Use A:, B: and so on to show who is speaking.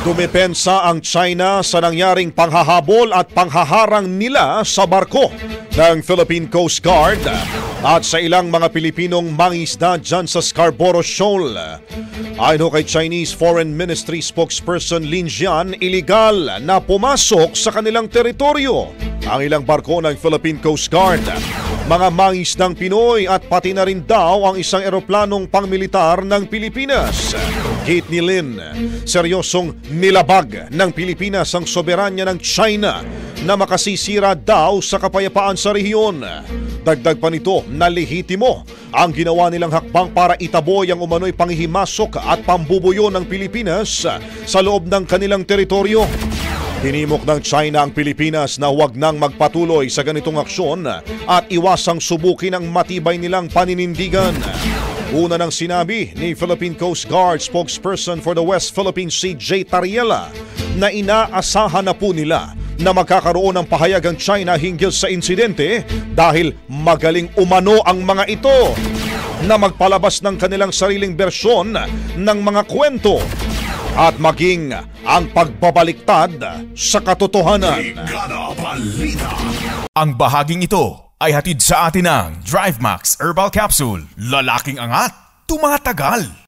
A: Dumepensa ang China sa nangyaring panghahabol at panghaharang nila sa barko ng Philippine Coast Guard at sa ilang mga Pilipinong mangingisda dyan sa Scarborough Shoal. Ayon kay Chinese Foreign Ministry spokesperson Lin Jian, iligal na pumasok sa kanilang teritoryo ang ilang barko ng Philippine Coast Guard, mga mangingisdang Pinoy at pati na rin daw ang isang eroplanong pangmilitar ng Pilipinas. Gate ni Lin, seryosong nilabag ng Pilipinas ang soberanya ng China na makasisira daw sa kapayapaan sa rehiyon. Dagdag pa nito na lehitimo ang ginawa nilang hakbang para itaboy ang umano'y panghihimasok at pambubuyo ng Pilipinas sa loob ng kanilang teritoryo. Hinimok ng China ang Pilipinas na huwag nang magpatuloy sa ganitong aksyon at iwasang subukin ang matibay nilang paninindigan. Una nang sinabi ni Philippine Coast Guard spokesperson for the West Philippine Sea, J. Tariela, na inaasahan na po nila na magkakaroon ng pahayag ang China hinggil sa insidente dahil magaling umano ang mga ito na magpalabas ng kanilang sariling bersyon ng mga kwento at maging ang pagbabaliktad sa katotohanan.
B: Ang bahaging ito ay hatid sa atin ng DriveMax Herbal Capsule. Lalaking angat, tumatagal.